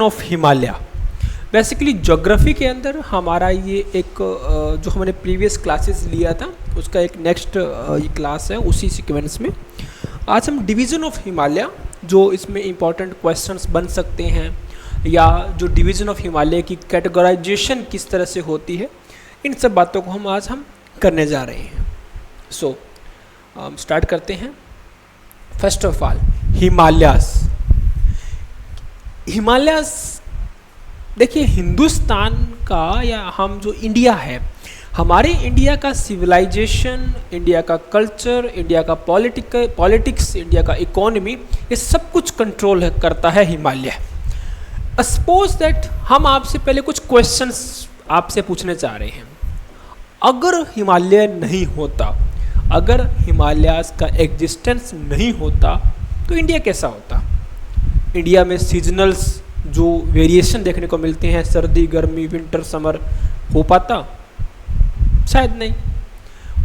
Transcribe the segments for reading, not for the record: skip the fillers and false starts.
Of Himalaya. Basically geography के अंदर हमारा ये एक जो हमने प्रीवियस क्लासेस लिया था उसका एक नेक्स्ट ये क्लास है। उसी सीक्वेंस में आज हम डिवीज़न ऑफ हिमालय, जो इसमें इंपॉर्टेंट क्वेश्चंस बन सकते हैं या जो डिवीज़न ऑफ हिमालय की कैटेगराइजेशन किस तरह से होती है, इन सब बातों को हम करने जा रहे हैं। सो स्टार्ट करते हैं। फर्स्ट ऑफ ऑल हिमालयास देखिए, हिंदुस्तान का या हम जो इंडिया है, हमारे इंडिया का सिविलाइजेशन, इंडिया का कल्चर, इंडिया का पॉलिटिक्स, इंडिया का इकोनॉमी, ये सब कुछ कंट्रोल करता है हिमालय। सपोज दैट हम आपसे पहले कुछ क्वेश्चंस आपसे पूछने चाह रहे हैं। अगर हिमालय नहीं होता, अगर हिमालयास का एग्जिस्टेंस नहीं होता तो इंडिया कैसा होता? इंडिया में सीजनल्स जो वेरिएशन देखने को मिलते हैं, सर्दी गर्मी विंटर समर, हो पाता? शायद नहीं।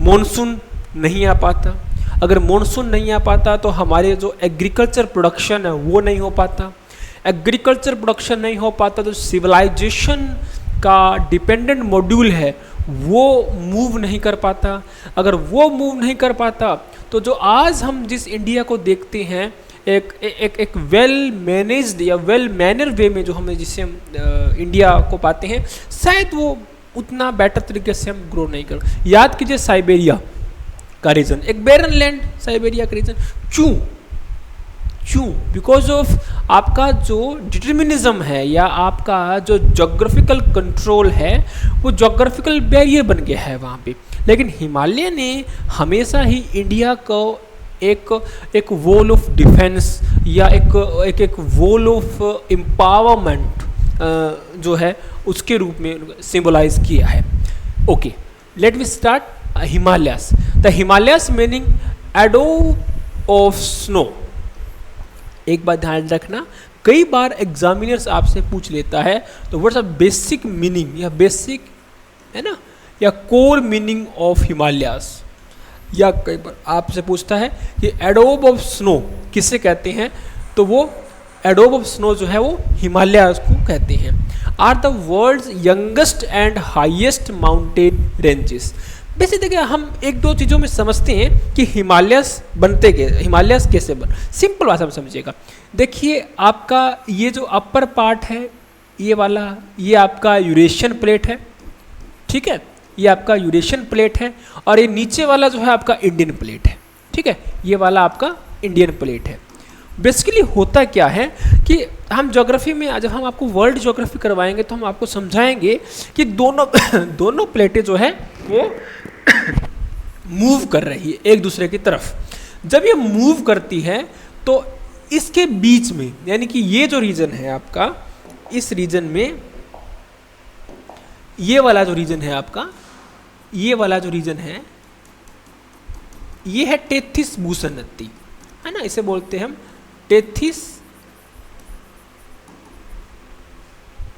मॉनसून नहीं आ पाता। अगर मॉनसून नहीं आ पाता तो हमारे जो एग्रीकल्चर प्रोडक्शन है वो नहीं हो पाता। एग्रीकल्चर प्रोडक्शन नहीं हो पाता तो सिविलाइजेशन का डिपेंडेंट मॉड्यूल है वो मूव नहीं कर पाता। अगर वो मूव नहीं कर पाता तो जो आज हम जिस इंडिया को देखते हैं, एक वेल मैनेज्ड या वेल मैनर वे में जो हमें जिससे हम इंडिया को पाते हैं, शायद वो उतना बेटर तरीके से हम ग्रो नहीं कर। याद कीजिए साइबेरिया का रीजन, एक बैरन लैंड साइबेरिया का रीजन। क्यों? बिकॉज ऑफ आपका जो डिटर्मिनिज्म है या आपका जो जोग्राफिकल कंट्रोल है वो जोग्राफिकल बैरियर बन गया है वहाँ पे। लेकिन हिमालय ने हमेशा ही इंडिया को एक वॉल ऑफ डिफेंस या एक वॉल ऑफ एम्पावरमेंट जो है उसके रूप में सिंबलाइज किया है। Okay, let we start Himalayas. The Himalayas meaning एडोब ऑफ स्नो। एक बात ध्यान रखना, कई बार एग्जामिनर्स आपसे पूछ लेता है तो व्हाट्स अ बेसिक मीनिंग या बेसिक है ना या कोर मीनिंग ऑफ हिमालयस, या कई बार आपसे पूछता है कि एडोब ऑफ स्नो किसे कहते हैं, तो वो एडोब ऑफ स्नो जो है वो हिमालयस को कहते हैं। Are the world's youngest and highest mountain ranges. वैसे देखिए, हम एक दो चीज़ों में समझते हैं कि हिमालयस बनते हिमालयस कैसे बन। सिंपल भाषा में समझिएगा। देखिए, आपका ये जो अपर पार्ट है ये वाला, ये आपका यूरेशियन प्लेट है, ठीक है, ये आपका यूरेशियन प्लेट है, और ये नीचे वाला जो है आपका इंडियन प्लेट है, ठीक है, ये वाला आपका इंडियन प्लेट है। बेसिकली होता क्या है कि हम ज्योग्राफी में जब हम आपको वर्ल्ड ज्योग्राफी करवाएंगे तो हम आपको समझाएंगे कि दोनों प्लेटें जो है वो मूव कर रही है एक दूसरे की तरफ। जब ये मूव करती है तो इसके बीच में, यानी कि ये जो रीजन है आपका, इस रीजन में ये वाला जो रीजन है आपका, ये वाला जो रीजन है ये है टेथिस भूसन्नति, है ना, इसे बोलते हैं हम टेथिस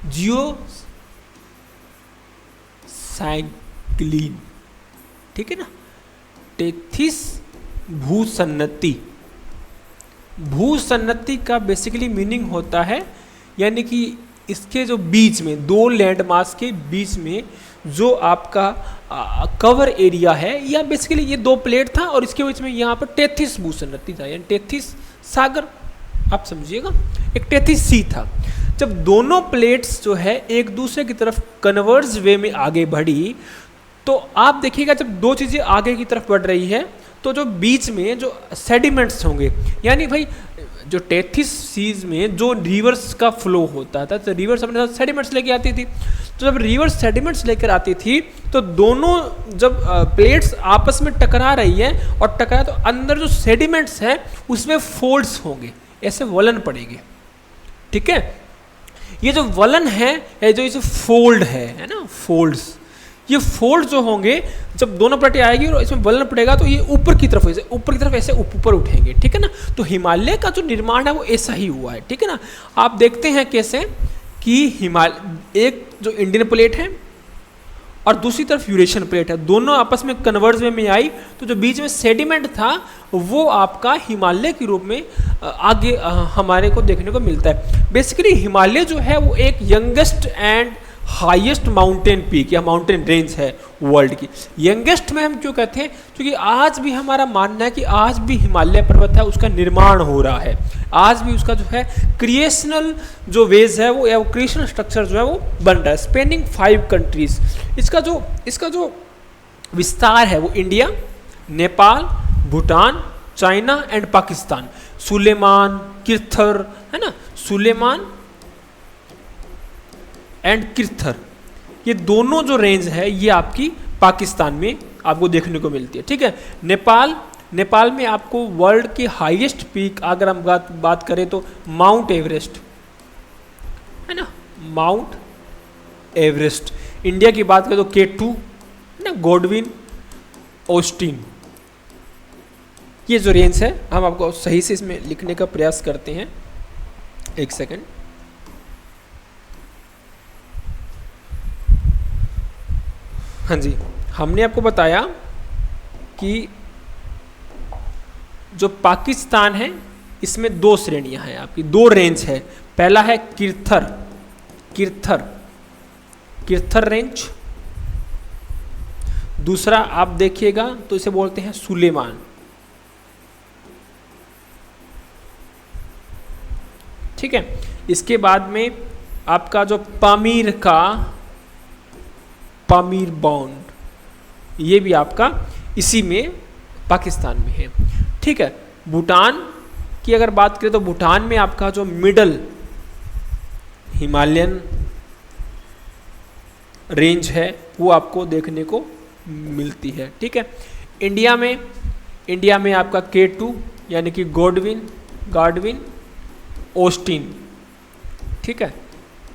जियोसाइक्लिन, ठीक है ना, टेथिस भूसन्नति। भूसन्नति का बेसिकली मीनिंग होता है, यानी कि इसके जो बीच में दो लैंड मास के बीच में जो आपका कवर एरिया है, या बेसिकली ये दो प्लेट था और इसके बीच में यहाँ पर टेथिस भूसन्नति था, यानी टेथिस सागर, आप समझिएगा, एक टेथिस सी था। जब दोनों प्लेट्स जो है एक दूसरे की तरफ कन्वर्ज वे में आगे बढ़ी तो आप देखिएगा, जब दो चीज़ें आगे की तरफ बढ़ रही है तो जो बीच में जो सेडिमेंट्स होंगे, यानी भाई जो टेथिस सीज में जो रिवर्स का फ्लो होता था तो रिवर्स अपने साथ सेडिमेंट्स लेके आती थी। तो जब रिवर्स सेडिमेंट्स लेकर आती थी तो दोनों जब प्लेट्स आपस में टकरा रही है और टकरा तो अंदर जो सेडिमेंट्स है उसमें फोल्ड्स होंगे, ऐसे वलन पड़ेंगे, ठीक है। ये जो वलन है जो इसे फोल्ड है ना, फोल्ड्स, ये फोल्ड जो होंगे जब दोनों प्लेटें आएगी और इसमें वलन पड़ेगा तो ये ऊपर की तरफ ऐसे ऊपर उठेंगे, ठीक है ना। तो हिमालय का जो निर्माण है वो ऐसा ही हुआ है, ठीक है ना। आप देखते हैं कैसे कि एक जो इंडियन प्लेट है और दूसरी तरफ यूरेशियन प्लेट है, दोनों आपस में कन्वर्ज में आई, तो जो बीच में सेडिमेंट था वो आपका हिमालय के रूप में आगे हमारे को देखने को मिलता है। बेसिकली हिमालय जो है वो एक youngest and highest mountain peak या माउंटेन रेंज है वर्ल्ड की। यंगेस्ट में हम क्यों कहते हैं, क्योंकि आज भी हमारा मानना है कि आज भी हिमालय पर्वत है उसका निर्माण हो रहा है, आज भी उसका जो है क्रिएशनल जो वेज है वो या क्रिएशनल स्ट्रक्चर जो है वो बन रहा है, स्पेनिंग 5 कंट्रीज। इसका जो विस्तार है वो India, Nepal, Bhutan, China and Pakistan, Sulaiman, Kirthar, है ना, सुलेमान एंड किर्थर, ये दोनों जो रेंज है ये आपकी पाकिस्तान में आपको देखने को मिलती है। ठीक है, नेपाल में आपको वर्ल्ड की हाईएस्ट पीक अगर हम बात करें तो माउंट एवरेस्ट, है ना, माउंट एवरेस्ट। इंडिया की बात करें तो K2, है ना, गोडविन, ऑस्टिन, ये जो रेंज है हम आपको सही से इसमें लिखने का प्रयास करते हैं। एक सेकंड, हाँ जी, हमने आपको बताया कि जो पाकिस्तान है इसमें 2 श्रेणियां हैं आपकी, 2 रेंज है। पहला है किर्थर रेंज, दूसरा आप देखिएगा तो इसे बोलते हैं सुलेमान। ठीक है, इसके बाद में आपका जो पामीर बाउंड, ये भी आपका इसी में पाकिस्तान में है। ठीक है, भूटान की अगर बात करें तो भूटान में आपका जो मिडल हिमालयन रेंज है वो आपको देखने को मिलती है। ठीक है, इंडिया में आपका K2 यानी कि गार्डविन, ऑस्टिन। ठीक है,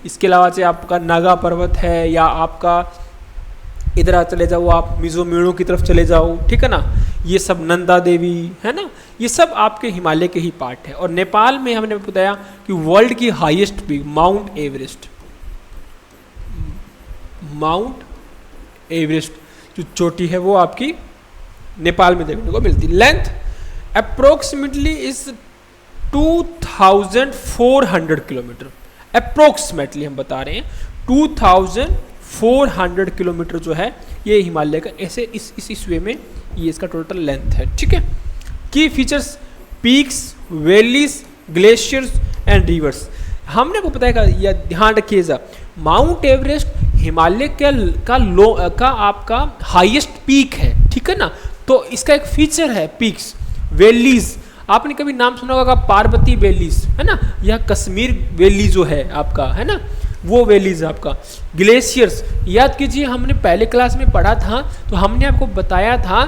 इसके अलावा से आपका नागा पर्वत है, या आपका इधर चले जाओ आप मिजोमीणु की तरफ चले जाओ, ठीक है ना, ये सब नंदा देवी, है ना, ये सब आपके हिमालय के ही पार्ट है। और नेपाल में हमने बताया कि वर्ल्ड की हाईएस्ट पीक माउंट एवरेस्ट जो चोटी है वो आपकी नेपाल में देखने को मिलती है। Length approximately is 2400 kilometre, approximately हम बता रहे हैं 2400 किलोमीटर जो है ये हिमालय का, ऐसे इस वे में ये इसका टोटल लेंथ है। ठीक है, की features, peaks, valleys, glaciers and reverse. हमने को पता है या ध्यान रखिएगा, माउंट एवरेस्ट हिमालय का आपका हाईएस्ट पीक है। ठीक है ना, तो इसका एक फीचर है पीक्स, वैलीज। आपने कभी नाम सुना होगा पार्वती वैलीज, है ना, या कश्मीर वैली जो है आपका, है ना, वो वैलीज आपका। ग्लेशियर्स याद कीजिए, हमने पहले क्लास में पढ़ा था तो हमने आपको बताया था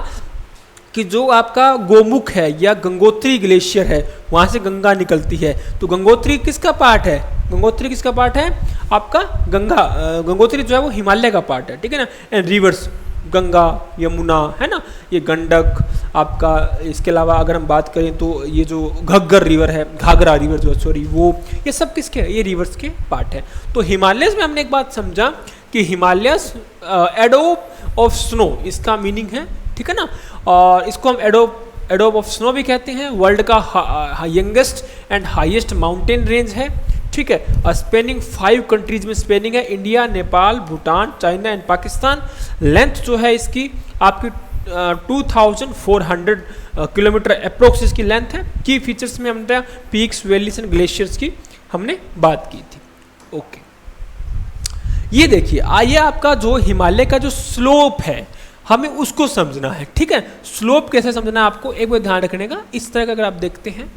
कि जो आपका गोमुख है या गंगोत्री ग्लेशियर है, वहाँ से गंगा निकलती है। तो गंगोत्री किसका पार्ट है? आपका गंगोत्री जो है वो हिमालय का पार्ट है। ठीक है ना, एंड रिवर्स गंगा, यमुना, है ना, ये गंडक आपका। इसके अलावा अगर हम बात करें तो ये जो घग्गर रिवर है, घाघरा रिवर जो, सॉरी, वो ये सब किसके है? ये रिवर्स के पार्ट है। तो हिमालयस में हमने एक बात समझा कि हिमालयस एडोब ऑफ स्नो इसका मीनिंग है। ठीक है ना, और इसको हम एडोब ऑफ स्नो भी कहते हैं। वर्ल्ड का youngest and highest mountain range है। ठीक है, स्पेनिंग 5 कंट्रीज में स्पेनिंग है, India, Nepal, Bhutan, China and Pakistan. Length जो है इसकी आपकी 2400 किलोमीटर अप्रोक्स इसकी लेंथ है। की फीचर्स में हमने पीक्स, वैलीज एंड ग्लेशियर्स की हमने बात की थी। ओके, ये देखिए, ये आपका जो हिमालय का जो स्लोप है हमें उसको समझना है। ठीक है, स्लोप कैसे समझना है आपको एक बार ध्यान रखने का। इस तरह का अगर आप देखते हैं,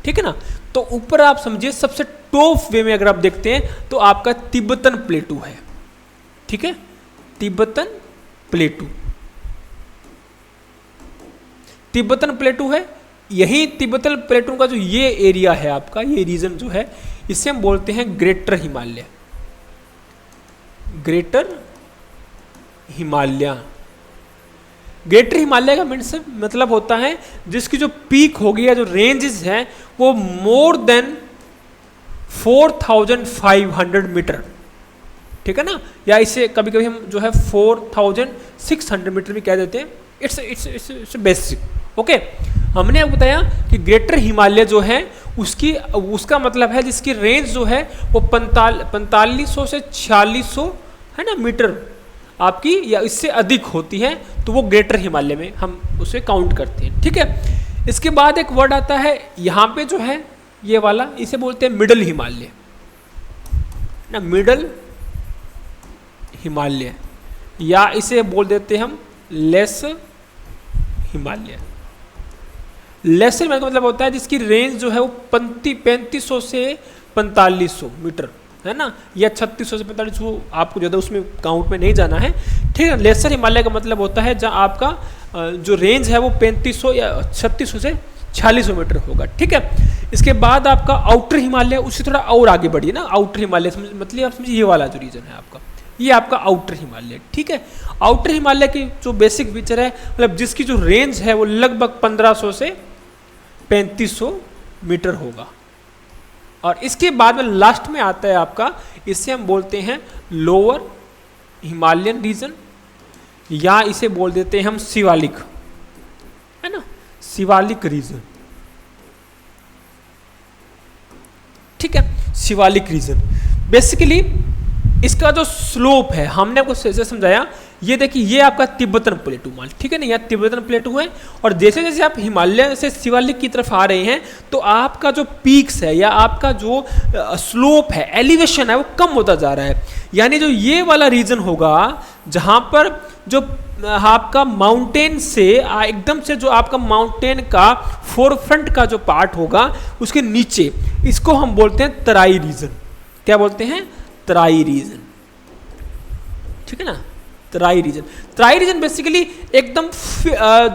ठीक है ना, तो ऊपर आप समझिए सबसे टॉप वे में अगर आप देखते हैं तो आपका तिब्बतन प्लेटू है। ठीक है, तिब्बतन प्लेटू है। यही तिब्बतन प्लेटू का जो ये एरिया है आपका, ये रीजन जो है, इसे हम बोलते हैं ग्रेटर हिमालय। ग्रेटर हिमालय का मतलब होता है जिसकी जो पीक होगी या जो रेंजेस हैं वो मोर देन 4500 मीटर, ठीक है ना, या इसे कभी कभी हम जो है 4600 मीटर भी कह देते हैं। It's basic. ओके, हमने आपको बताया कि ग्रेटर हिमालय जो है उसका मतलब है जिसकी रेंज जो है वो 4500 से 4600 है ना मीटर आपकी या इससे अधिक होती है, तो वो ग्रेटर हिमालय में हम उसे काउंट करते हैं। ठीक है, इसके बाद एक वर्ड आता है यहाँ पे जो है ये वाला, इसे बोलते हैं मिडल हिमालय ना, मिडल हिमालय, या इसे बोल देते हैं हम लेस हिमालय। लेसर का मतलब होता है जिसकी रेंज जो है वो 3500 से 4500 मीटर है ना, या 3600 से 4500, आपको ज़्यादा उसमें काउंट में नहीं जाना है। ठीक है, लेसर हिमालय का मतलब होता है जहाँ आपका जो रेंज है वो 3500 या 3600 से 4600 मीटर होगा। ठीक है, इसके बाद आपका आउटर हिमालय, उससे थोड़ा और आगे बढ़िए ना, आउटर हिमालय मतलब आप समझिए ये वाला जो रीजन है आपका, ये आपका आउटर हिमालय। ठीक है, आउटर हिमालय की जो बेसिक फीचर है मतलब जिसकी जो रेंज है वो लगभग 1500 से 3500 मीटर होगा। और इसके बाद में लास्ट में आता है आपका, इसे हम बोलते हैं लोअर हिमालयन रीजन, या इसे बोल देते हैं हम शिवालिक, है ना, शिवालिक रीजन। ठीक है, शिवालिक रीजन बेसिकली इसका जो स्लोप है हमने आपको जैसे समझाया, ये देखिए ये आपका तिब्बतन प्लेटू मान, ठीक है ना, यहाँ तिब्बतन प्लेटू है, और जैसे जैसे आप हिमालय से शिवालिक की तरफ आ रहे हैं तो आपका जो पीक्स है या आपका जो स्लोप है, एलिवेशन है, वो कम होता जा रहा है। यानी जो ये वाला रीजन होगा जहाँ पर जो आपका माउंटेन से एकदम से जो आपका माउंटेन का फोरफ्रंट का जो पार्ट होगा उसके नीचे, इसको हम बोलते हैं तराई रीजन। क्या बोलते हैं? तराई रीजन। ठीक है ना, तराई रीजन। तराई रीजन बेसिकली एकदम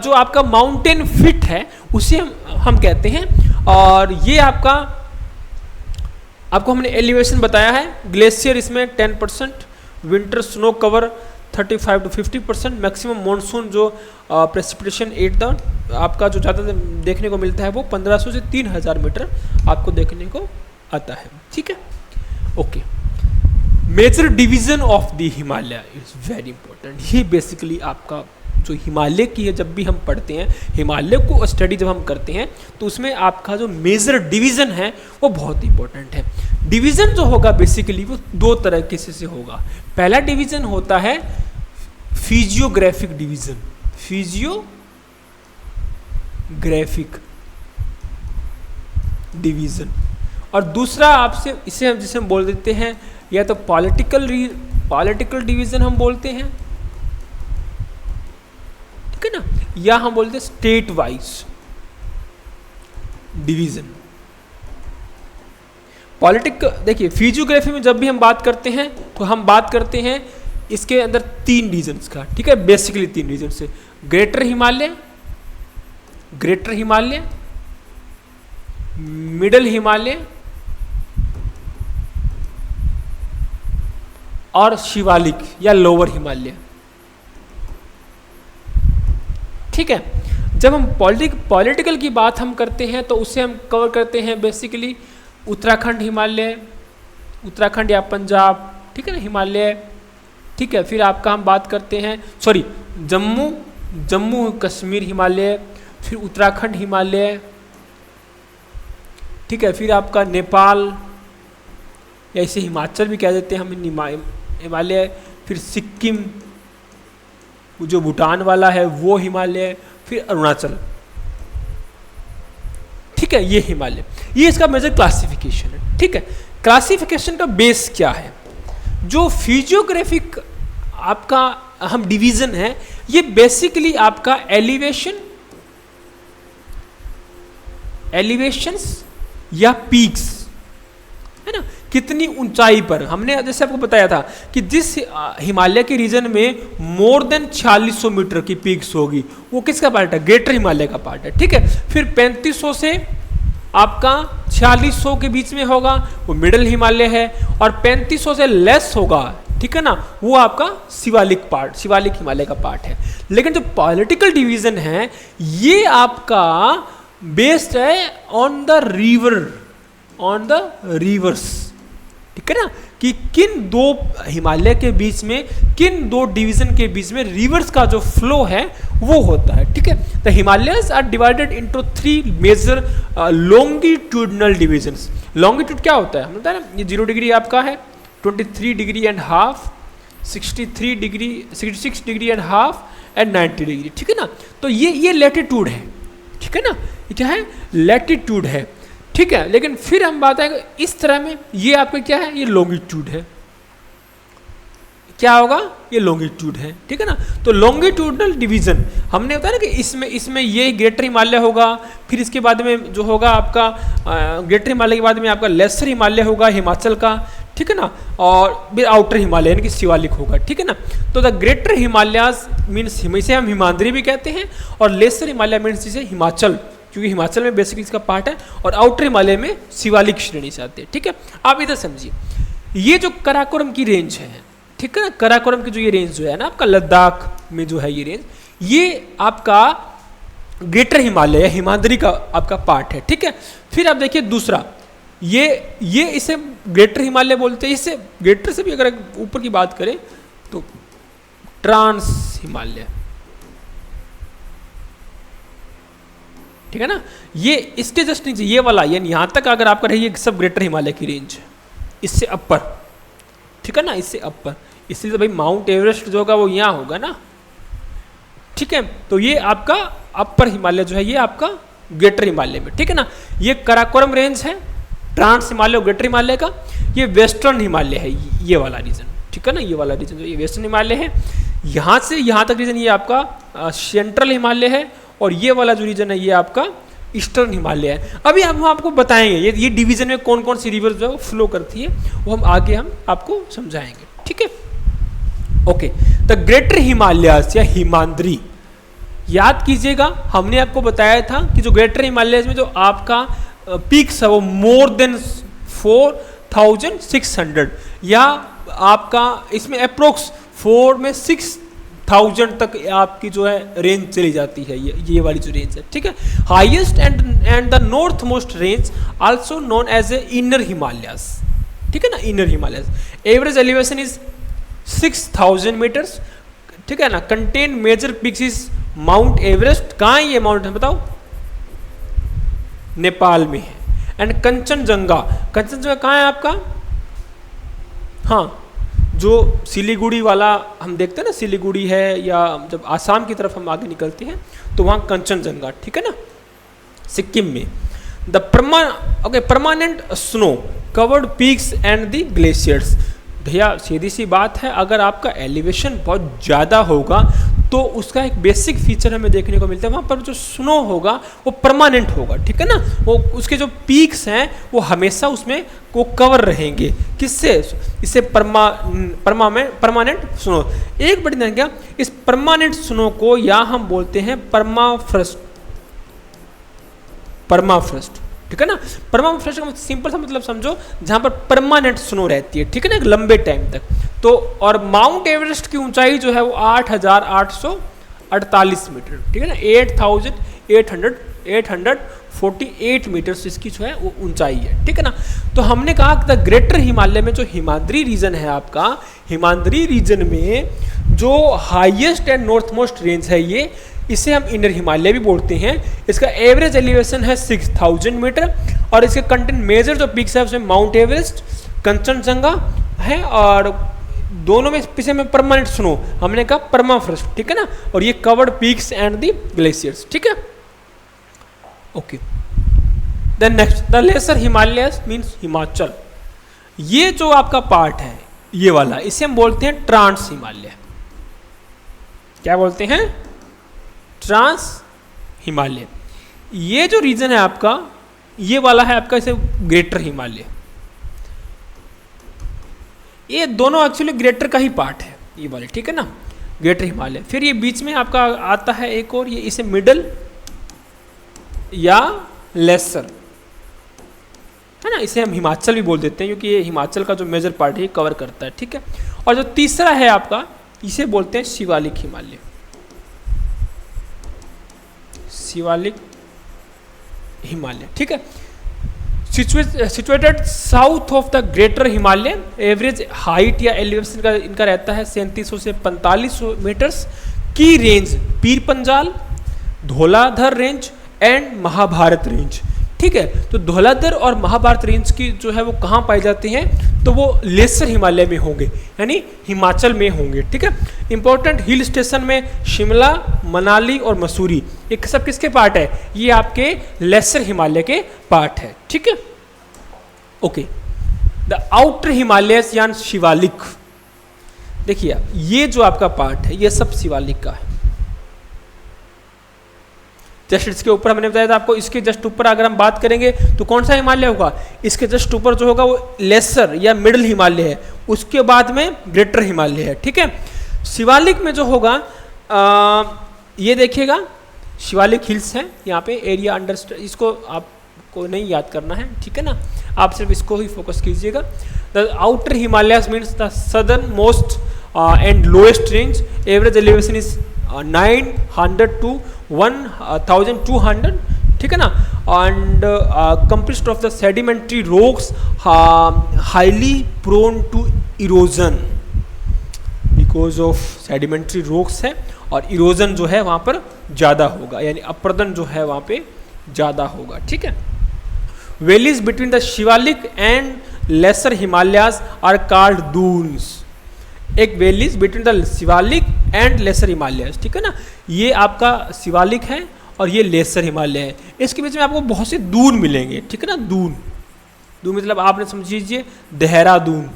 जो आपका माउंटेन फिट है उसे हम कहते हैं। और ये आपको हमने एलिवेशन बताया है, ग्लेशियर इसमें 10%, winter snow cover 35 to 50%, maximum monsoon जो प्रेसिपिटेशन एट द आपका जो ज़्यादा देखने को मिलता है वो 1500 से 3000 मीटर आपको देखने को आता है। ठीक है, okay. Major division of the Himalaya is very important. ये बेसिकली आपका जो हिमालय की है, जब भी हम पढ़ते हैं हिमालय को स्टडी जब हम करते हैं तो उसमें आपका जो मेजर डिवीजन है वो बहुत इंपॉर्टेंट है। डिवीजन जो होगा बेसिकली वो दो तरह से होगा। पहला डिवीजन होता है फिजियोग्राफिक डिवीजन, फिजियोग्राफिक डिवीजन, और दूसरा आपसे इसे जिसे हम बोल देते हैं या तो पॉलिटिकल डिवीजन हम बोलते हैं, ठीक है ना, या हम बोलते हैं स्टेट वाइज डिवीजन। देखिए फिजियोग्राफी में जब भी हम बात करते हैं तो हम बात करते हैं इसके अंदर 3 रीजन्स का। ठीक है, बेसिकली 3 रीजन से, ग्रेटर हिमालय, मिडल हिमालय और शिवालिक या लोअर हिमालय। ठीक है, जब हम पॉलिटिकल की बात हम करते हैं तो उसे हम कवर करते हैं बेसिकली उत्तराखंड हिमालय, उत्तराखंड या पंजाब, ठीक है ना, हिमालय। ठीक है, फिर आपका हम बात करते हैं जम्मू कश्मीर हिमालय, फिर उत्तराखंड हिमालय। ठीक है, फिर आपका नेपाल या इसे हिमाचल भी कह देते हैं हम, हिमालय, फिर सिक्किम जो भूटान वाला है वो हिमालय, फिर अरुणाचल। ठीक है, ये हिमालय, ये इसका मेजर क्लासिफिकेशन है। ठीक है, क्लासिफिकेशन का बेस क्या है? जो फिजियोग्राफिक आपका हम डिवीजन है ये बेसिकली आपका एलिवेशंस या पीक्स, है ना, कितनी ऊंचाई पर। हमने जैसे आपको बताया था कि जिस हिमालय के रीजन में मोर देन 4600 मीटर की पीक्स होगी वो किसका पार्ट है? ग्रेटर हिमालय का पार्ट है। ठीक है, फिर 3500 से आपका 4600 के बीच में होगा वो मिडल हिमालय है, और 3500 से लेस होगा, ठीक है ना, वो आपका शिवालिक हिमालय का पार्ट है। लेकिन जो पॉलिटिकल डिवीजन है ये आपका बेस्ड है ऑन द रिवर्स, ठीक ठीक है ना, कि किन दो हिमालय के बीच में, किन दो डिवीजन के बीच में रिवर्स का जो फ्लो है वो होता है। ठीक है, the Himalayas are divided into 3 major longitudinal divisions. Longitude क्या होता है, हम बताया ना, ये 0 डिग्री आपका है, 23 degree and half, 63 degree, 66 degree and half and 90 degree. ठीक है ना, तो ये लैटिट्यूड है। ठीक है ना, ये क्या है, लैटिट्यूड है। ठीक है, लेकिन फिर हम बात आएंगे इस तरह में, ये आपका क्या है, ये लॉन्गिट्यूड है। क्या होगा, ये लॉन्गिट्यूड है। ठीक है ना, तो लॉन्गिट्यूडनल डिवीजन हमने बताया ना कि इसमें ये ग्रेटर हिमालय होगा, फिर इसके बाद में जो होगा आपका ग्रेटर हिमालय के बाद में आपका लेसर हिमालय होगा हिमाचल का। ठीक है ना, और फिर आउटर हिमालय यानी कि शिवालिक होगा। ठीक है ना, तो द ग्रेटर हिमालयाज मीन्स, इसे हम हिमाद्री भी कहते हैं, और लेसर हिमालय मीन्स इसे हिमाचल, क्योंकि हिमाचल में बेसिकली इसका पार्ट है, और आउटर हिमालय में शिवालिक श्रेणी से आते हैं। ठीक है, आप इधर समझिए, ये जो कराकोरम की रेंज है, ठीक है ना, कराकोरम की जो ये रेंज जो है ना आपका लद्दाख में जो है ये रेंज, ये आपका ग्रेटर हिमालय या हिमाद्री का आपका पार्ट है। ठीक है, फिर आप देखिए दूसरा, ये इसे ग्रेटर हिमालय बोलते हैं। इससे ग्रेटर से भी अगर ऊपर की बात करें तो ट्रांस हिमालय। ठीक है ना, ये इसके जस्ट नीचे ये वाला, यानी यहां तक अगर आपका रही, ये सब ग्रेटर हिमालय की रेंज है, इससे अपर। ठीक है ना, इससे अपर, इसलिए तो भाई माउंट एवरेस्ट जो होगा वो यहाँ होगा ना। ठीक है, तो ये आपका अपर हिमालय जो है ये आपका ग्रेटर हिमालय में। ठीक है ना, ये कराकोरम रेंज है, ट्रांस हिमालय और ग्रेटर हिमालय का। ये वेस्टर्न हिमालय है, ये वाला रीजन। ठीक है ना, ये वाला रीजन जो ये वेस्टर्न हिमालय है, यहाँ से यहाँ तक रीजन ये आपका सेंट्रल हिमालय है, और ये वाला जो रीजन है ये आपका ईस्टर्न हिमालय है। अभी हम आपको बताएंगे ये डिवीजन में कौन कौन सी रिवर जो है वो फ्लो करती है, वो हम आगे हम आपको समझाएंगे। ठीक है, ओके, द ग्रेटर हिमालयास या हिमाद्री, याद कीजिएगा हमने आपको बताया था कि जो ग्रेटर हिमालय में जो आपका पीक्स है वो मोर देन 4600, या आपका इसमें अप्रोक्स 4 में 6000 तक आपकी जो है रेंज चली जाती है, ये वाली जो रेंज है। ठीक है, highest and the north most range also known as a inner Himalayas. ठीक है ना, inner Himalayas, average elevation is 6000 metres. ठीक है ना, contain major peaks is mount Everest. कहाँ है ये माउंटेन बताओ, नेपाल में है। एंड कंचनजंगा, कंचनजंगा कहाँ है आपका, हाँ, जो सिलीगुड़ी वाला हम देखते हैं ना, सिलीगुड़ी है, या जब आसाम की तरफ हम आगे निकलते हैं तो वहाँ कंचनजंगा। ठीक है ना, सिक्किम में। The permanent snow covered peaks and the glaciers. भैया सीधी सी बात है, अगर आपका एलिवेशन बहुत ज़्यादा होगा तो उसका एक बेसिक फीचर हमें देखने को मिलता है, वहाँ पर जो स्नो होगा वो परमानेंट होगा। ठीक है ना, वो उसके जो पीक्स हैं वो हमेशा उसमें वो कवर रहेंगे। किससे, इससे परमानेंट स्नो। एक बड़ी ध्यान क्या, इस परमानेंट स्नो को या हम बोलते हैं परमाफ्रस्ट। परमाफ्रस्ट, ठीक है ना, परमाफ्रस्ट का सिंपल सा मतलब समझो, जहाँ पर परमानेंट स्नो रहती है। ठीक है ना, एक लंबे टाइम तक। तो और माउंट एवरेस्ट की ऊंचाई जो है वो 8848 मीटर। ठीक है ना, 8848 मीटर्स इसकी जो है वो ऊंचाई है। ठीक है ना, तो हमने कहा कि द ग्रेटर हिमालय में जो हिमाद्री रीजन है आपका, हिमाद्री रीजन में जो highest and north most range है ये, इसे हम इनर हिमालय भी बोलते हैं। इसका एवरेज एलिवेशन है 6000 मीटर, और इसके कंटेंट मेजर जो पिक्स है उसमें माउंट एवरेस्ट, कंचनजंगा है, और दोनों में पीछे में परमानेंट स्नो, हमने कहा परमाफ्रस्ट। ठीक है ना, और ये covered peaks and the glaciers. ठीक है, okay. Then next, the lesser Himalayas means Himachal. ये जो आपका पार्ट है ये वाला, इसे हम बोलते हैं ट्रांस हिमालय। क्या बोलते हैं, ट्रांस हिमालय। ये जो रीजन है आपका, ये वाला है आपका इसे ग्रेटर हिमालय। ये दोनों एक्चुअली ग्रेटर का ही पार्ट है ये वाले। ठीक है ना, ग्रेटर हिमालय। फिर ये बीच में आपका आता है एक और, ये इसे मिडल या लेसर है ना, इसे हम हिमाचल भी बोल देते हैं, क्योंकि ये हिमाचल का जो मेजर पार्ट है ये कवर करता है। ठीक है, और जो तीसरा है आपका, इसे बोलते हैं शिवालिक हिमालय। शिवालिक हिमालय। ठीक है, situated south of the greater Himalaya, average height या एलिवेशन का इनका रहता है 3700 से 4500 मीटर्स की range Pir Panjal, Dhauladhar range and Mahabharat range. ठीक है, तो धौलाधर और महाभारत रेंज की जो है वो कहाँ पाई जाती हैं, तो वो लेसर हिमालय में होंगे, यानी हिमाचल में होंगे। ठीक है, इंपॉर्टेंट हिल स्टेशन में शिमला, मनाली और मसूरी, ये सब किसके पार्ट है, ये आपके लेसर हिमालय के पार्ट है। ठीक है, ओके। द आउटर हिमालयस यानी शिवालिक, देखिए ये जो आपका पार्ट है ये सब शिवालिक का है। जस्ट इसके ऊपर हमने बताया था आपको, इसके जस्ट ऊपर अगर हम बात करेंगे तो कौन सा हिमालय होगा, इसके जस्ट ऊपर जो होगा वो लेसर या मिडिल हिमालय है, उसके बाद में ग्रेटर हिमालय है। ठीक है, शिवालिक में जो होगा ये देखिएगा शिवालिक हिल्स है यहाँ पे, एरिया अंडरस्टैंड, इसको आपको नहीं याद करना है। ठीक है ना, आप सिर्फ इसको ही फोकस कीजिएगा। The outer Himalayas means the southernmost and lowest range, average elevation is 900 to 1200। ठीक है ना, and comprised of the sedimentary rocks highly prone to erosion, because of sedimentary rocks है और इरोजन जो है वहाँ पर ज़्यादा होगा, यानी अपरदन जो है वहाँ पे ज़्यादा होगा। ठीक है, valleys between the Shivalik and lesser Himalayas are called doons. एक valleys between the Shivalik and lesser Himalayas. ठीक है ना, ये आपका शिवालिक है और ये लेसर हिमालय है, इसके बीच में आपको बहुत से दून मिलेंगे। ठीक है ना, दून, दून मतलब आपने समझिए देहरादून,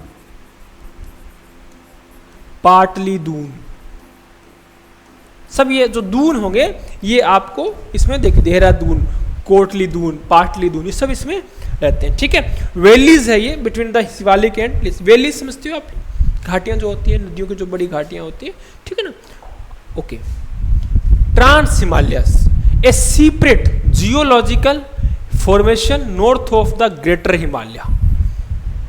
पाटली दून, सब ये जो दून होंगे ये आपको इसमें देखिए, देहरादून, कोटली दून, पाटली दून, ये सब इसमें रहते हैं। ठीक है, वैलीज है ये between the Shivalik and, valleys समझते हो आप, घाटियां जो होती है, नदियों की जो बड़ी घाटियां होती है। ठीक है ना, okay. Trans Himalayas, a separate geological formation north of the greater Himalaya.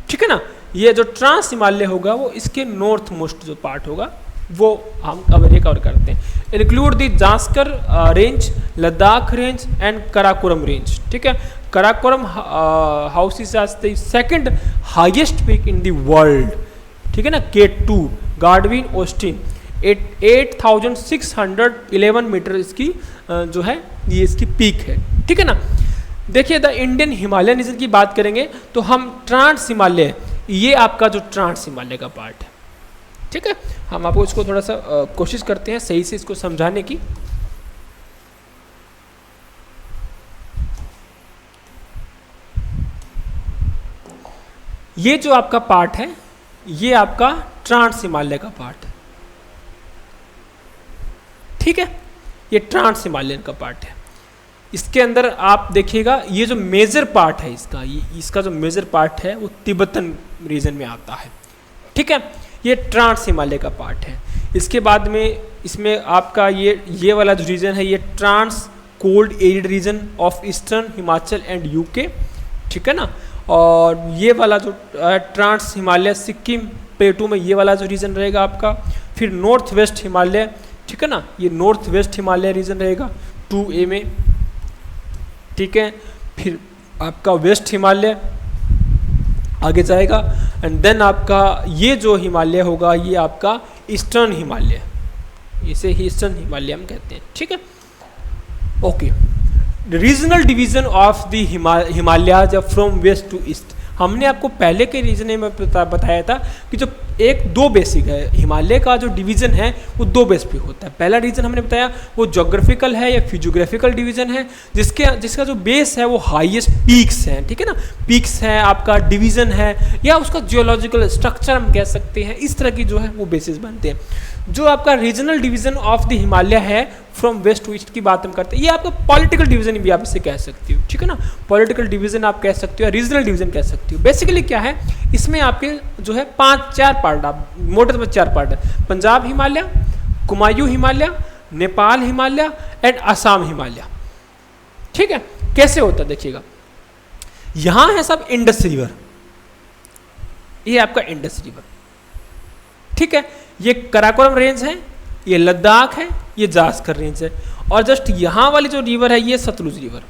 ठीक है ना, ये जो ट्रांस हिमालय होगा वो इसके नॉर्थ मोस्ट जो पार्ट होगा वो हम कवर करते हैं। Include the Zanskar range, Ladakh range and Karakoram range. ठीक है, Karakoram house is the second highest peak in the world. ठीक है ना, K2 गार्डविन ऑस्टिन 8611 मीटर इसकी जो है ये इसकी पीक है। ठीक है ना, देखिए द इंडियन हिमालयन रीजन की बात करेंगे तो हम ट्रांस हिमालय, ये आपका जो ट्रांस हिमालय का पार्ट है। ठीक है, हम आपको इसको थोड़ा सा कोशिश करते हैं सही से इसको समझाने की। ये जो आपका पार्ट है ये आपका ट्रांस हिमालय का पार्ट है। ठीक है, ये ट्रांस हिमालयन का पार्ट है। इसके अंदर आप देखिएगा ये जो मेजर पार्ट है इसका, इसका जो मेजर पार्ट है वो तिब्बतन रीजन में आता है। ठीक है, ये ट्रांस हिमालय का पार्ट है। इसके बाद में इसमें आपका ये वाला जो रीजन है ये trans cold arid region of eastern Himachal and UK. ठीक है ना, और ये वाला जो ट्रांस हिमालय सिक्किम प्लेटू में ये वाला जो रीजन रहेगा आपका। फिर नॉर्थ वेस्ट हिमालय, ठीक है ना, ये नॉर्थ वेस्ट हिमालय रीजन रहेगा 2A में। ठीक है, फिर आपका वेस्ट हिमालय आगे जाएगा एंड देन आपका ये जो हिमालय होगा ये आपका ईस्टर्न हिमालय, इसे ही ईस्टर्न हिमालय हम कहते हैं। ठीक है, okay. Regional division of the Himalayas from west to east, हमने आपको पहले के रीजन में बताया था कि जो दो बेसिक है हिमालय का जो डिवीजन है वो दो बेस पे होता है। पहला रीजन हमने बताया वो ज्योग्राफिकल है या फिजियोग्राफिकल डिवीजन है, जिसका जो बेस है वो हाईएस्ट पीक्स हैं। ठीक है ना, पीक्स है आपका, डिवीजन है या उसका जियोलॉजिकल स्ट्रक्चर हम कह सकते हैं, इस तरह की जो है वो बेसिस बनते हैं। जो आपका regional division of the Himalaya है फ्रॉम वेस्ट टू ईस्ट की बात हम करते हैं, ये आपका पॉलिटिकल डिवीजन भी आप इसे कह सकते हो। ठीक है ना, पॉलिटिकल डिवीजन आप कह सकते हो या रीजनल डिवीजन कह सकते हो। बेसिकली क्या है, इसमें आपके जो है 4 पार्ट, आप मोटे तौर पर 4 पार्ट है। पंजाब हिमालय, कुमायूं हिमालय, नेपाल हिमालय एंड असम हिमालय। ठीक है, कैसे होता है देखिएगा, यहां है सब इंडस रिवर, ये आपका इंडस रिवर। ठीक है, ये कराकोरम रेंज है, ये लद्दाख है, ये जास्कर रेंज है, और जस्ट यहां वाली जो रिवर है ये सतलुज रिवर।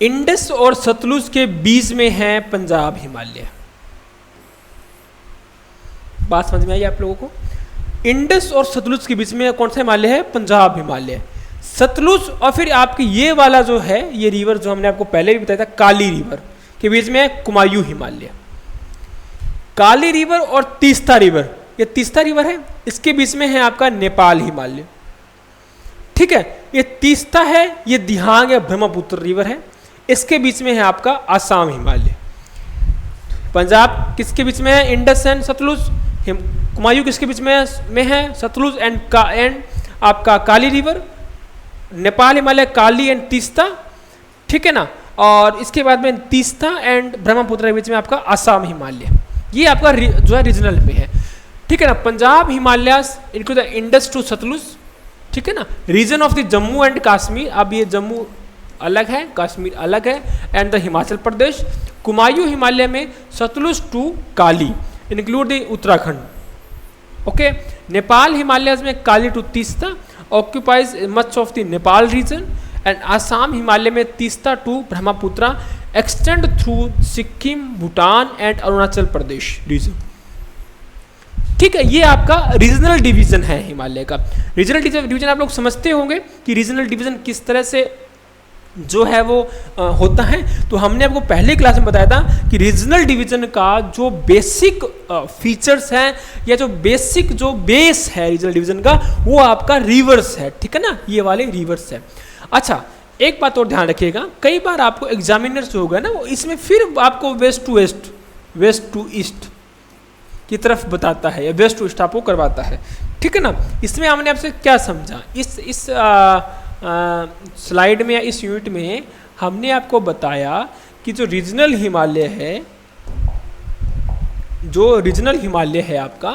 इंडस और सतलुज के बीच में है पंजाब हिमालय। बात समझ में आई आप लोगों को? इंडस और सतलुज के बीच में कौन सा हिमालय है? पंजाब हिमालय। सतलुज और फिर आपके ये वाला जो है, ये रिवर जो हमने आपको पहले भी बताया था, काली रिवर के बीच में है कुमायूं हिमालय। काली रिवर और तीस्ता रिवर, ये तीस्ता रिवर है, इसके बीच में है आपका नेपाल हिमालय। ठीक है, ये तीस्ता है, ये दिहांग या ब्रह्मपुत्र रिवर है, इसके बीच में है आपका आसाम हिमालय। पंजाब किसके बीच में है? Indus and Sutlej. कुमायूं किसके बीच में है? सतलुज एंड आपका काली रिवर। नेपाल हिमालय काली एंड तीस्ता, ठीक है ना। और इसके बाद में तीस्ता एंड ब्रह्मपुत्र के बीच में आपका आसाम हिमालय। ये आपका जो है रीजनल में है, ठीक है ना। पंजाब हिमालय इनको द इंडस टू सतलुज, ठीक है ना। Region of the Jammu and Kashmir, अब ये जम्मू अलग है, कश्मीर अलग है, एंड द हिमाचल प्रदेश। कुमायूं हिमालय में Sutlej to Kali, include the Uttarakhand. Okay, Nepal Himalaya में Kali to Teesta occupies much of the Nepal region, and Assam Himalaya में Teesta to Brahmaputra extend through Sikkim, Bhutan and Arunachal Pradesh region. ठीक है, ये आपका रीजनल डिवीजन है हिमालय का। रीजनल डिवीजन आप लोग समझते होंगे कि रीजनल डिवीजन किस तरह से जो है वो होता है। तो हमने आपको पहले क्लास में बताया था कि रीजनल डिवीजन का जो बेसिक फीचर्स हैं या जो बेसिक जो बेस है रीजनल डिवीजन का, वो आपका रिवर्स है, ठीक है ना, ये वाले रिवर्स है। अच्छा, एक बात और ध्यान रखिएगा, कई बार आपको एग्जामिनर्स जो होगा ना, वो इसमें फिर आपको west to west, west to east की तरफ बताता है या वेस्ट टू ईस्ट आपको करवाता है, ठीक है ना। इसमें हमने आपसे क्या समझा, इस स्लाइड में या इस यूनिट में हमने आपको बताया कि जो रीजनल हिमालय है, जो रीजनल हिमालय है आपका,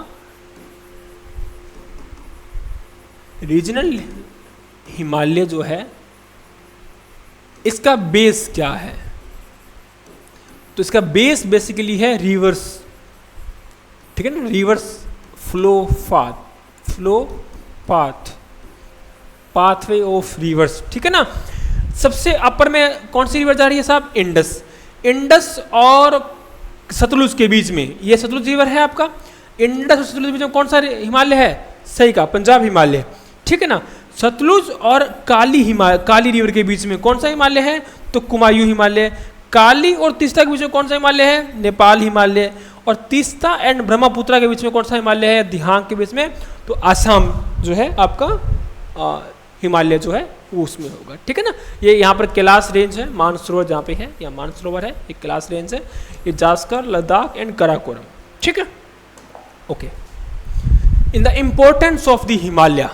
रीजनल हिमालय जो है इसका बेस क्या है। तो इसका बेस बेसिकली है रिवर्स, ठीक है ना, reverse flow path, pathway of reverse, ठीक है ना। सबसे अपर में कौन सी रिवर जा रही है साहब? इंडस और सतलुज के बीच में, ये सतलुज रिवर है आपका। इंडस और सतलुज के बीच में कौन सा हिमालय है? सही कहा, पंजाब हिमालय, ठीक है ना। सतलुज और काली रिवर के बीच में कौन सा हिमालय है? तो कुमायूं हिमालय। काली और तीस्ता के बीच में कौन सा हिमालय है? नेपाल हिमालय। और तीस्ता एंड ब्रह्मपुत्र के बीच में कौन सा हिमालय है? दिहांग के बीच में तो आसाम जो है आपका हिमालय जो है वो उसमें होगा, ठीक है ना। ये यहाँ पर कैलाश रेंज है, मानसरोवर जहाँ पे है, या मानसरोवर है, एक कैलाश रेंज है, ये जास्कर, लद्दाख एंड कराकोरम, ठीक है। Okay, in the importance of the Himalaya,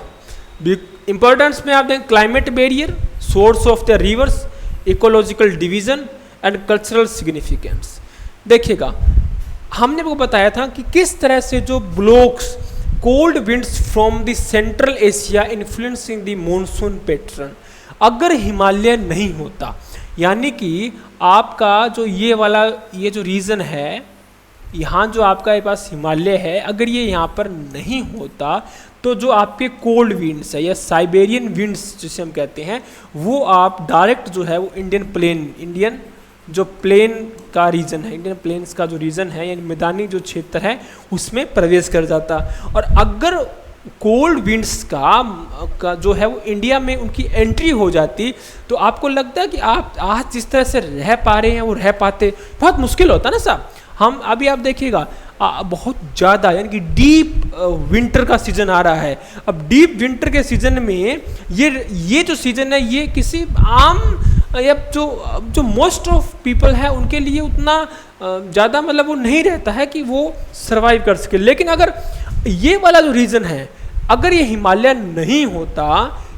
importance में आप देखें climate barrier, source of the reverse, ecological division and cultural significance. देखिएगा, हमने आपको बताया था कि किस तरह से जो blocks cold winds from the central Asia influencing the monsoon pattern, अगर हिमालय नहीं होता, यानी कि आपका जो ये वाला ये जो रीजन है, यहाँ जो आपका ये पास हिमालय है, अगर ये यहाँ पर नहीं होता तो जो आपके कोल्ड विंड्स है या साइबेरियन विंड्स जिसे हम कहते हैं, वो आप डायरेक्ट जो है वो इंडियन जो प्लेन का रीजन है, इंडियन प्लेन्स का जो रीजन है यानी मैदानी जो क्षेत्र है उसमें प्रवेश कर जाता। और अगर कोल्ड विंड्स का जो है वो इंडिया में उनकी एंट्री हो जाती, तो आपको लगता है कि आप आज जिस तरह से रह पा रहे हैं वो रह पाते, बहुत मुश्किल होता ना साहब। हम अभी आप देखिएगा बहुत ज़्यादा यानी कि डीप विंटर का सीज़न आ रहा है। अब डीप विंटर के सीज़न में ये जो सीज़न है, ये किसी आम या जो मोस्ट ऑफ पीपल है उनके लिए उतना ज़्यादा मतलब वो नहीं रहता है कि वो सर्वाइव कर सके। लेकिन अगर ये वाला जो रीजन है, अगर ये हिमालय नहीं होता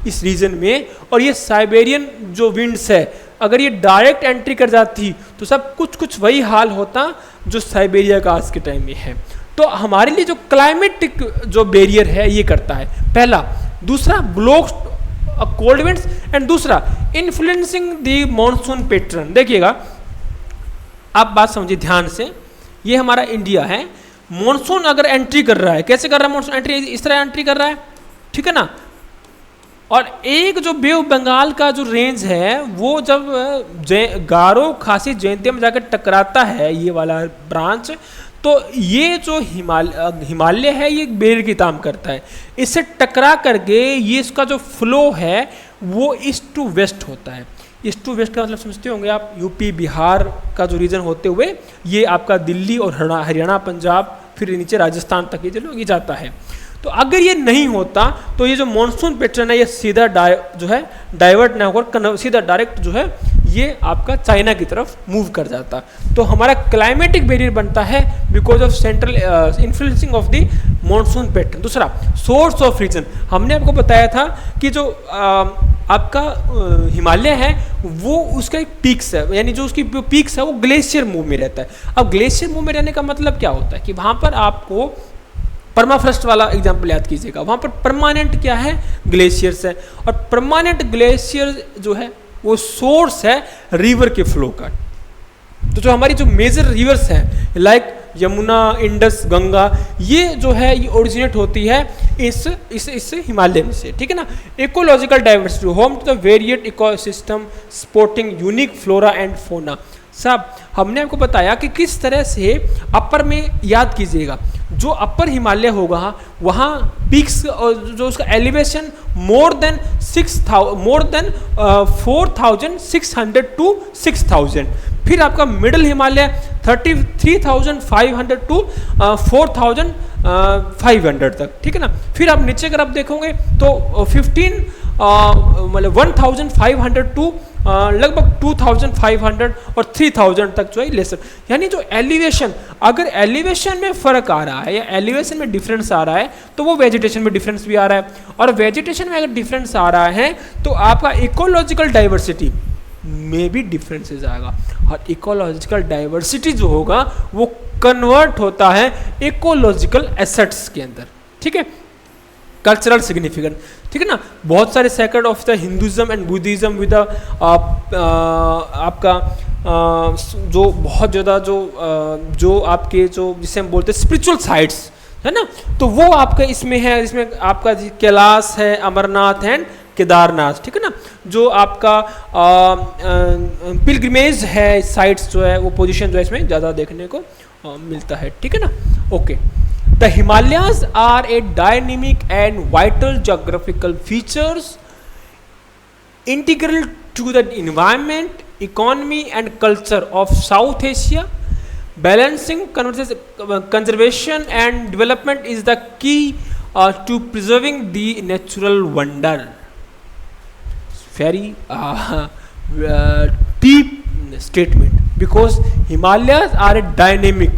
इस रीजन में और ये साइबेरियन जो विंड्स है अगर ये डायरेक्ट एंट्री कर जाती तो सब कुछ वही हाल होता जो साइबेरिया का आज के टाइम में है। तो हमारे लिए जो क्लाइमेटिक जो बैरियर है ये करता है, पहला। दूसरा ब्लॉक्स कोल्ड विंड्स एंड दूसरा इन्फ्लुएंसिंग द मॉनसून पैटर्न। देखिएगा आप बात समझिए ध्यान से, ये हमारा इंडिया है, मॉनसून अगर एंट्री कर रहा है, कैसे कर रहा है मॉनसून एंट्री? इस तरह एंट्री कर रहा है, ठीक है ना। और एक जो बे ऑफ बंगाल का जो रेंज है वो जब गारो खासी जयंतिया में जाकर टकराता है, ये वाला ब्रांच, तो ये जो हिमालय है ये बैरियर की काम करता है। इससे टकरा करके ये इसका जो फ्लो है वो ईस्ट टू वेस्ट होता है। ईस्ट टू वेस्ट का मतलब समझते होंगे आप, यूपी बिहार का जो रीजन होते हुए ये आपका दिल्ली और हरियाणा पंजाब फिर नीचे राजस्थान तक ये जाता है। तो अगर ये नहीं होता तो ये जो मॉनसून पैटर्न है ये सीधा जो है डाइवर्ट ना होकर सीधा डायरेक्ट जो है ये आपका चाइना की तरफ मूव कर जाता। तो हमारा क्लाइमेटिक बैरियर बनता है because of central influencing of the monsoon pattern. दूसरा सोर्स ऑफ रीजन, हमने आपको बताया था कि जो आपका हिमालय है वो उसका एक पीक्स है, यानी जो उसकी पीक्स है वो ग्लेशियर मूव में रहता है। अब ग्लेशियर मूव में रहने का मतलब क्या होता है कि वहाँ पर आपको परमाफ्रस्ट वाला एग्जाम्पल याद कीजिएगा, वहाँ पर परमानेंट क्या है, ग्लेशियर्स है, और परमानेंट ग्लेशियर जो है वो सोर्स है रिवर के फ्लो का। तो जो हमारी जो मेजर रिवर्स हैं लाइक यमुना, इंडस, गंगा, ये जो है ये ओरिजिनेट होती है इस हिमालय में से, ठीक है ना। Ecological diversity, home to the varied ecosystem sporting unique flora and fauna. साहब हमने आपको बताया कि किस तरह से अपर में, याद कीजिएगा, जो अपर हिमालय होगा वहाँ पीक्स जो उसका एलिवेशन मोर देन 4,600 टू 6,000। फिर आपका मिडिल हिमालय 33,500 टू 4,500 तक, ठीक है ना। फिर आप नीचे अगर आप देखोगे तो 1,500 टू लगभग 2,500 और 3,000 तक जो है लेसर। यानी जो एलिवेशन, अगर एलिवेशन में फर्क आ रहा है या एलिवेशन में डिफरेंस आ रहा है तो वो वेजिटेशन में डिफरेंस भी आ रहा है, और वेजिटेशन में अगर डिफरेंस आ रहा है तो आपका इकोलॉजिकल डाइवर्सिटी में भी डिफरेंसेस आएगा, और इकोलॉजिकल डाइवर्सिटी जो होगा वो कन्वर्ट होता है इकोलॉजिकल एसेट्स के अंदर, ठीक है। कल्चरल सिग्निफिकेंट, ठीक है ना। बहुत सारे sacred of the Hinduism and Buddhism with आपका जो बहुत ज़्यादा जो आपके जो जिसे हम बोलते हैं स्पिरिचुअल साइट्स है ना, तो वो आपका इसमें है। इसमें आपका कैलाश है, अमरनाथ एंड केदारनाथ, ठीक है ना। जो आपका पिलग्रिमेज है साइट्स जो है वो पोजीशन जो है इसमें ज़्यादा देखने को मिलता है, ठीक है ना। Okay, the Himalayas are a dynamic and vital geographical features integral to the environment, economy and culture of South Asia. Balancing conservation and development is the key to preserving the natural wonder. Very deep statement, because Himalayas are a dynamic,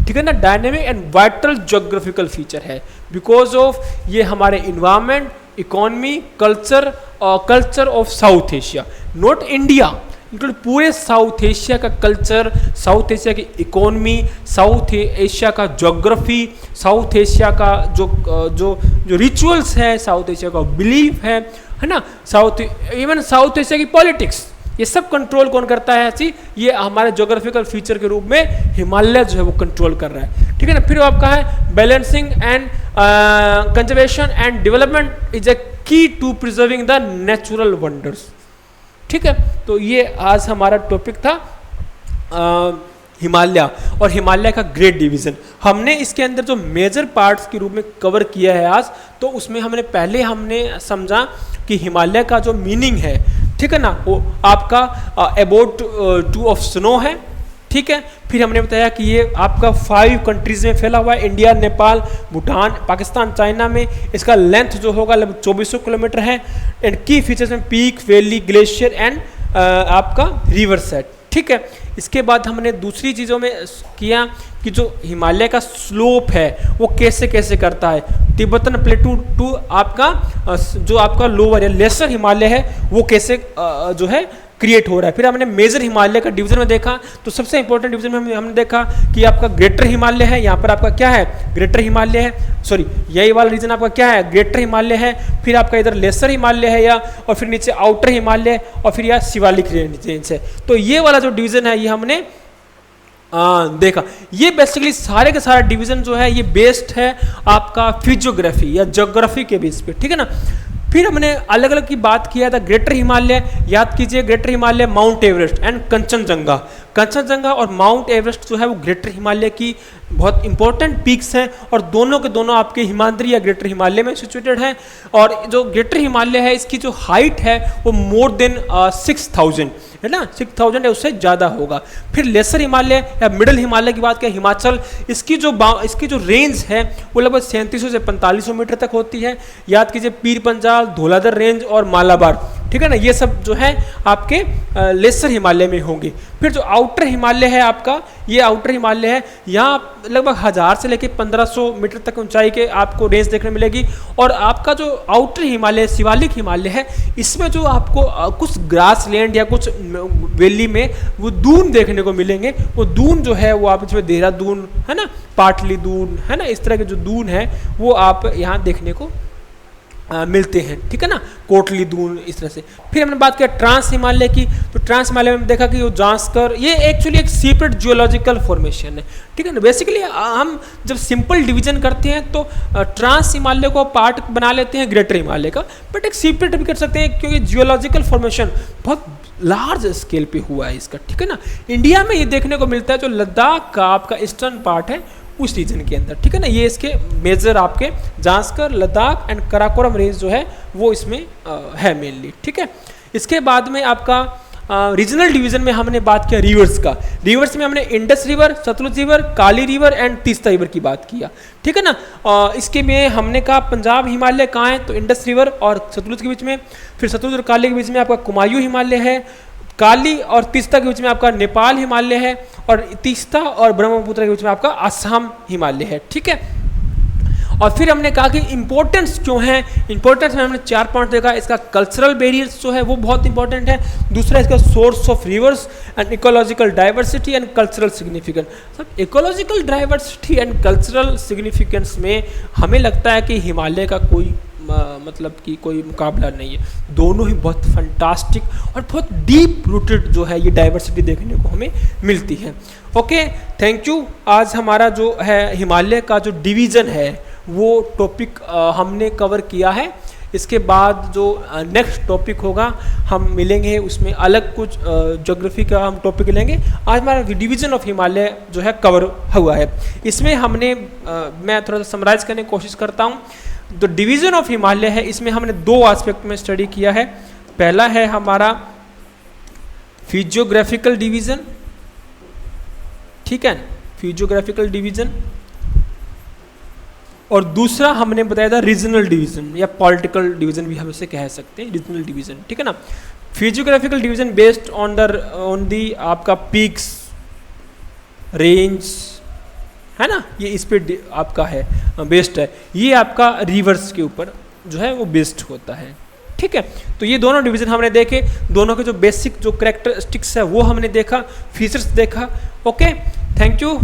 ठीक है ना, dynamic and vital geographical feature है because of ये हमारे environment, economy, culture of south Asia, not India, include पूरे south Asia का culture, south Asia की economy, south Asia का जोग्राफी, साउथ एशिया का जो रिचुअल्स है, साउथ एशिया का बिलीफ है ना, इवन साउथ एशिया की पॉलिटिक्स, ये सब कंट्रोल कौन करता है? ऐसी ये हमारे ज्योग्राफिकल फीचर के रूप में हिमालय जो है वो कंट्रोल कर रहा है, ठीक है ना। फिर आपका है balancing and conservation and development is a key to preserving the natural wonders, ठीक है। तो ये आज हमारा टॉपिक था हिमालय और हिमालय का ग्रेड डिवीजन। हमने इसके अंदर जो मेजर पार्ट्स के रूप में कवर किया है आज, तो उसमें हमने समझा कि हिमालय का जो मीनिंग है, ठीक है ना, वो आपका अबाउट 2 ऑफ स्नो है, ठीक है। फिर हमने बताया कि ये आपका 5 कंट्रीज में फैला हुआ है, इंडिया, नेपाल, भूटान, पाकिस्तान, चाइना में। इसका लेंथ जो होगा लगभग 2400 किलोमीटर है। एंड की फीचर्स में पीक, वैली, ग्लेशियर एंड आपका रिवर सेट, ठीक है। इसके बाद हमने दूसरी चीज़ों में किया कि जो हिमालय का स्लोप है वो कैसे कैसे करता है, तिब्बतन प्लेटू टू आपका जो आपका लोअर या लेसर हिमालय है वो कैसे जो है क्रिएट हो रहा है। फिर हमने मेजर हिमालय का डिवीजन में देखा, तो सबसे इंपॉर्टेंट डिवीजन में हमने देखा कि आपका ग्रेटर हिमालय है, यहाँ पर आपका क्या है, ग्रेटर हिमालय है, सॉरी यही वाला रीजन आपका क्या है, ग्रेटर हिमालय है। फिर आपका इधर लेसर हिमालय है या, और फिर नीचे आउटर हिमालय, और फिर यह शिवालिक रेंज है। तो ये वाला जो डिवीजन है ये हमने देखा। ये बेसिकली सारे के सारा डिवीजन जो है ये बेस्ड है आपका फिजियोग्राफी या ज्योग्राफी के बेस पे, ठीक है ना। फिर हमने अलग अलग की बात किया था, ग्रेटर हिमालय, याद कीजिए greater Himalaya, mount Everest and Kanchenjunga. Kanchenjunga और माउंट एवरेस्ट जो है वो ग्रेटर हिमालय की बहुत इंपॉर्टेंट पीक्स हैं और दोनों के दोनों आपके हिमाद्री या ग्रेटर हिमालय में सिचुएटेड हैं। और जो ग्रेटर हिमालय है इसकी जो हाइट है वो मोर देन 6000 है ना, 6000 है, उससे ज़्यादा होगा। फिर लेसर हिमालय या मिडल हिमालय की बात करें, हिमाचल, इसकी जो रेंज है वो लगभग 3700 से 4500 मीटर तक होती है। याद कीजिए पीर पंजाल, धौलाधर रेंज और मालाबार, ठीक है ना, ये सब जो है आपके लेसर हिमालय में होंगे। फिर जो आउटर हिमालय है आपका, ये आउटर हिमालय है, यहाँ लगभग 1000 से लेकर 1500 मीटर तक ऊंचाई के आपको रेंज देखने मिलेगी। और आपका जो आउटर हिमालय, शिवालिक हिमालय है, इसमें जो आपको कुछ ग्रास लैंड या कुछ वैली में वो दून देखने को मिलेंगे। वो दून जो है वो आप इसमें देहरादून है ना, पाटली दून है ना, इस तरह के जो दून है वो आप यहाँ देखने को मिलते हैं, ठीक है ना, कोटली दून, इस तरह से। फिर हमने बात किया ट्रांस हिमालय की, तो ट्रांस हिमालय में देखा कि वो जांस्कर, ये एक्चुअली एक सेपरेट जियोलॉजिकल फॉर्मेशन है, ठीक है ना। बेसिकली हम जब सिंपल डिवीजन करते हैं तो ट्रांस हिमालय को पार्ट बना लेते हैं ग्रेटर हिमालय का, बट एक सेपरेट भी कर सकते हैं क्योंकि जियोलॉजिकल फॉर्मेशन बहुत लार्ज स्केल पे हुआ है इसका, ठीक है ना। इंडिया में ये देखने को मिलता है जो लद्दाख का आपका ईस्टर्न पार्ट है उस रीजन के अंदर, ठीक है ना। ये इसके मेजर आपके जांस्कर, लद्दाख एंड कराकोरम रेंज जो है वो इसमें है मेनली, ठीक है। इसके बाद में आपका रीजनल डिवीजन में हमने बात किया रिवर्स का। रिवर्स में हमने Indus river, Sutlej river, Kali river and Teesta river की बात किया, ठीक है ना। इसके में हमने कहा पंजाब हिमालय कहाँ है, तो इंडस रिवर और सतलुज के बीच में। फिर सतलुज और काली के बीच में आपका कुमायूं हिमालय है। काली और तीस्ता के बीच में आपका नेपाल हिमालय है। और तीस्ता और ब्रह्मपुत्र के बीच में आपका असम हिमालय है, ठीक है। और फिर हमने कहा कि इंपॉर्टेंस क्यों है, इंपॉर्टेंस में हमने 4 पॉइंट देखा। इसका कल्चरल बैरियर्स जो है वो बहुत इंपॉर्टेंट है। दूसरा इसका source of rivers and ecological diversity and cultural significance. सब ecological diversity and cultural significance में हमें लगता है कि हिमालय का कोई मतलब कि कोई मुकाबला नहीं है। दोनों ही बहुत फंटास्टिक और बहुत डीप रूटेड जो है ये डाइवर्सिटी देखने को हमें मिलती है। Okay, thank you. आज हमारा जो है हिमालय का जो डिवीज़न है वो टॉपिक हमने कवर किया है। इसके बाद जो नेक्स्ट टॉपिक होगा हम मिलेंगे, उसमें अलग कुछ ज्योग्राफी का हम टॉपिक लेंगे। आज हमारा डिवीज़न ऑफ हिमालय जो है कवर हुआ है। इसमें हमने मैं थोड़ा सा समराइज करने की कोशिश करता हूँ। तो डिवीज़न ऑफ हिमालय है, इसमें हमने 2 एस्पेक्ट में स्टडी किया है। पहला है हमारा फिजियोग्राफिकल डिवीज़न, ठीक है, फिजियोग्राफिकल डिवीज़न। और दूसरा हमने बताया था रीजनल डिवीज़न या पॉलिटिकल डिवीज़न भी हम इसे कह सकते हैं, रीजनल डिवीज़न, ठीक है ना। Physiographical division based on the आपका पीक्स, रेंज, है ना, ये इस पे आपका है बेस्ड है। ये आपका रिवर्स के ऊपर जो है वो बेस्ड होता है, ठीक है। तो ये दोनों डिवीज़न हमने देखे, दोनों के जो बेसिक जो कैरेक्टरिस्टिक्स है वो हमने देखा, फीचर्स देखा। Okay, thank you.